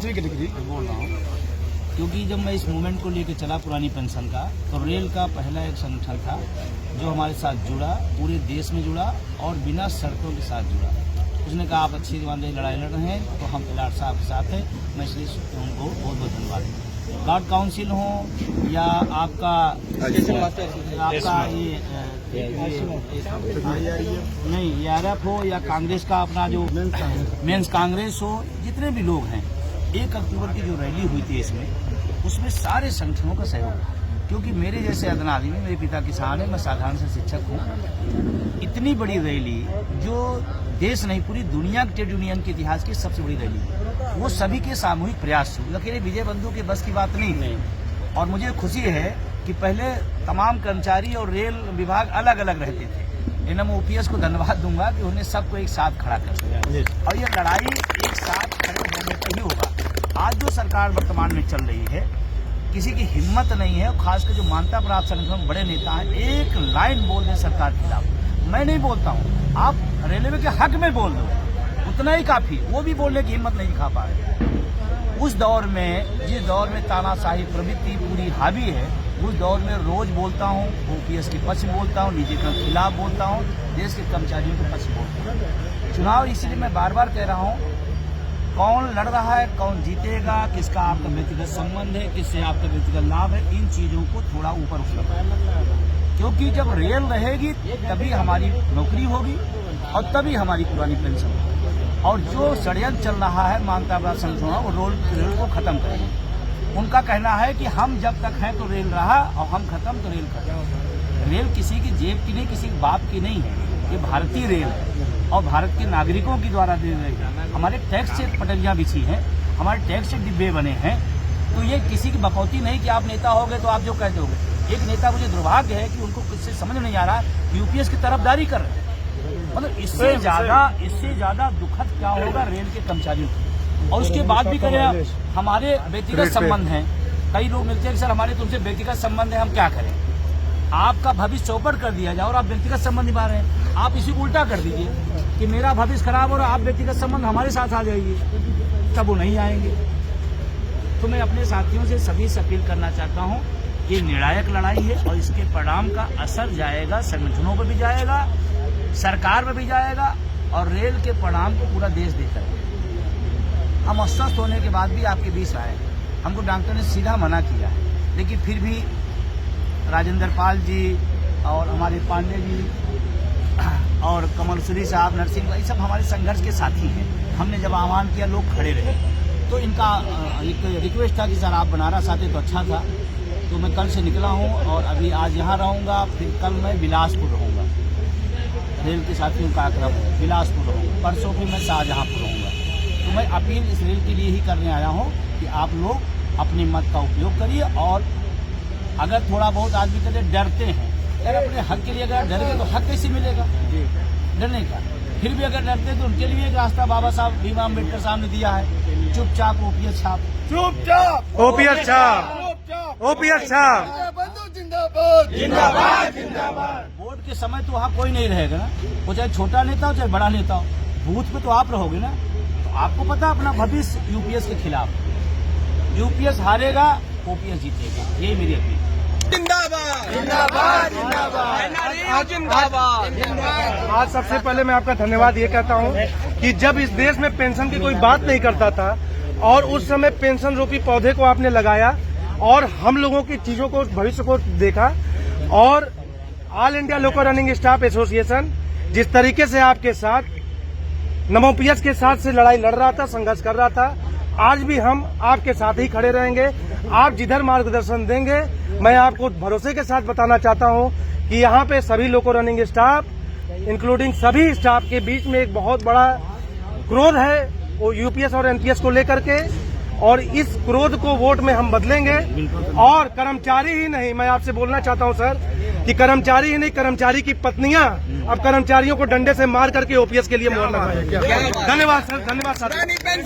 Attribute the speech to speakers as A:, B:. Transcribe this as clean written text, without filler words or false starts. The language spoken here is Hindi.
A: बोल रहा हूँ क्योंकि जब मैं इस मूवमेंट को लेकर चला पुरानी पेंशन का, तो रेल का पहला एक संगठन था जो हमारे साथ जुड़ा, पूरे देश में जुड़ा और बिना शर्तों के साथ जुड़ा। उसने कहा आप अच्छी ईमानदारी लड़ाई लड़ रहे हैं तो हम पिलाट साहब के साथ हैं। मैं इसलिए उनको बहुत बहुत धन्यवाद दूँ। गार्ड काउंसिल हो या आपका नहीं ARF हो या कांग्रेस का अपना जो मेंस कांग्रेस हो, जितने भी लोग हैं, 1 अक्टूबर की जो रैली हुई थी उसमें सारे संगठनों का सहयोग है। क्योंकि मेरे जैसे अदन आदमी, मेरे पिता किसान है, मैं साधारण से शिक्षक हूँ। इतनी बड़ी रैली जो देश नहीं पूरी दुनिया के ट्रेड यूनियन के इतिहास की सबसे बड़ी रैली, वो सभी के सामूहिक प्रयास से, अकेले विजय बंधु के बस की बात नहीं। और मुझे खुशी है कि पहले तमाम कर्मचारी और रेल विभाग अलग अलग रहते थे, लेकिन मैं OPS को धन्यवाद दूंगा कि उन्हें सबको एक साथ खड़ा कर दिया और ये लड़ाई एक साथ खड़े होने पर ही होगा। आज जो सरकार वर्तमान में चल रही है, किसी की हिम्मत नहीं है, खासकर जो मान्यता प्राप्त संगठन बड़े नेता हैं, एक लाइन बोल दें सरकार के खिलाफ। मैं नहीं बोलता हूँ, आप रेलवे के हक में बोल दो, उतना ही काफी। वो भी बोलने की हिम्मत नहीं दिखा पा रहे। उस दौर में, जिस दौर में तानाशाही प्रवृत्ति पूरी हावी है, उस दौर में रोज बोलता हूँ, OPS के पक्ष बोलता हूँ, नीति के खिलाफ बोलता हूँ, देश के कर्मचारियों के पक्ष बोलता हूँ। चुनाव इसलिए मैं बार बार कह रहा हूँ, कौन लड़ रहा है, कौन जीतेगा, किसका आपका व्यक्तिगत संबंध है, किससे आपका व्यक्तिगत लाभ है, इन चीजों को थोड़ा ऊपर उठना। क्योंकि जब रेल रहेगी तभी हमारी नौकरी होगी और तभी हमारी पुरानी पेंशन होगी। और जो षड्यंत्र चल रहा है मान्यता प्राप्त संगठनों, वो रेल को खत्म करेंगे। उनका कहना है कि हम जब तक हैं तो रेल रहा और हम खत्म तो रेल खत्म। रेल किसी की जेब की नहीं, किसी के बाप की नहीं है, ये भारतीय रेल है और भारत के नागरिकों के द्वारा दी गई है। हमारे टैक्स से पटरियां बिछी हैं, हमारे टैक्स से डिब्बे बने हैं, तो ये किसी की बकौती नहीं कि आप नेता हो गए तो आप जो कहते होगे। एक नेता, मुझे दुर्भाग्य है कि उनको कुछ से समझ नहीं आ रहा, UPS की तरफदारी कर रहे हैं। मतलब इससे ज्यादा दुखद क्या होगा रेल के कर्मचारियों को। और उसके बाद भी करें, हमारे व्यक्तिगत संबंध हैं। कई लोग मिलते हैं कि सर हमारे तुमसे व्यक्तिगत संबंध है, हम क्या करें। आपका भविष्य चौपट कर दिया जाए और आप व्यक्तिगत संबंध निभा रहे हैं। आप इसी को उल्टा कर दीजिए कि मेरा भविष्य खराब हो रहा, आप व्यक्तिगत संबंध हमारे साथ आ जाइए, तब वो नहीं आएंगे। तो मैं अपने साथियों से सभी से अपील करना चाहता हूँ, ये निर्णायक लड़ाई है और इसके परिणाम का असर जाएगा, संगठनों पर भी जाएगा, सरकार पर भी जाएगा और रेल के परिणाम को पूरा देश देखता है। हम अस्वस्थ होने के बाद भी आपके बीच आए, हमको डॉक्टर ने सीधा मना किया है, लेकिन फिर भी राजेंद्र पाल जी और हमारे पांडे जी और कमल श्री साहब, नरसिंह भाई, सब हमारे संघर्ष के साथी हैं। हमने जब आह्वान किया लोग खड़े रहे, तो इनका एक रिक्वेस्ट था कि सर आप बनारस आते तो अच्छा था। तो मैं कल से निकला हूं और अभी आज यहाँ रहूँगा, फिर कल मैं बिलासपुर रहूँगा। रेल के साथियों का आग्रह है, बिलासपुर रहूँगा, परसों फिर मैं शाहजहाँपुर रहूँगा। तो मैं अपील इस रेल के लिए ही करने आया हूँ कि आप लोग अपने मत का उपयोग करिए। और अगर थोड़ा बहुत आदमी कहते डरते हैं, यार अपने हक के लिए अगर डर गए तो हक कैसे मिलेगा डरने का। फिर भी अगर डरते तो उनके लिए एक रास्ता बाबा साहब भीम अम्बेडकर साहब ने दिया है, चुपचाप OPS छाप, चुपचाप
B: OPS छाप, OPS छाप,
C: जिंदाबाद जिंदाबाद जिंदाबाद।
A: वोट के समय तो वहाँ कोई नहीं रहेगा ना, वो चाहे छोटा नेता हो चाहे बड़ा नेता हो, बूथ पे तो आप रहोगे ना। तो आपको पता अपना भविष्य UPS के खिलाफ, UPS हारेगा, OPS जीतेगा, यही मेरी अपील।
C: जिंदाबाद जिंदाबाद जिंदाबाद जिंदाबाद।
B: आज सबसे पहले मैं आपका धन्यवाद ये कहता हूँ कि जब इस देश में पेंशन की कोई बात नहीं करता था और उस समय पेंशन रूपी पौधे को आपने लगाया और हम लोगों की चीजों को, भविष्य को देखा। और ऑल इंडिया लोको रनिंग स्टाफ एसोसिएशन जिस तरीके से आपके साथ OPS के साथ से लड़ाई लड़ रहा था, संघर्ष कर रहा था, आज भी हम आपके साथ ही खड़े रहेंगे। आप जिधर मार्गदर्शन देंगे, मैं आपको भरोसे के साथ बताना चाहता हूं कि यहाँ पे सभी लोको रनिंग स्टाफ इंक्लूडिंग सभी स्टाफ के बीच में एक बहुत बड़ा क्रोध है, वो UPS और NPS को लेकर के। और इस क्रोध को वोट में हम बदलेंगे। और कर्मचारी ही नहीं, मैं आपसे बोलना चाहता हूं सर कि कर्मचारी ही नहीं, कर्मचारी की पत्नियां अब कर्मचारियों को डंडे से मार करके OPS के लिए मोहर लगाएंगी। धन्यवाद सर, धन्यवाद सर।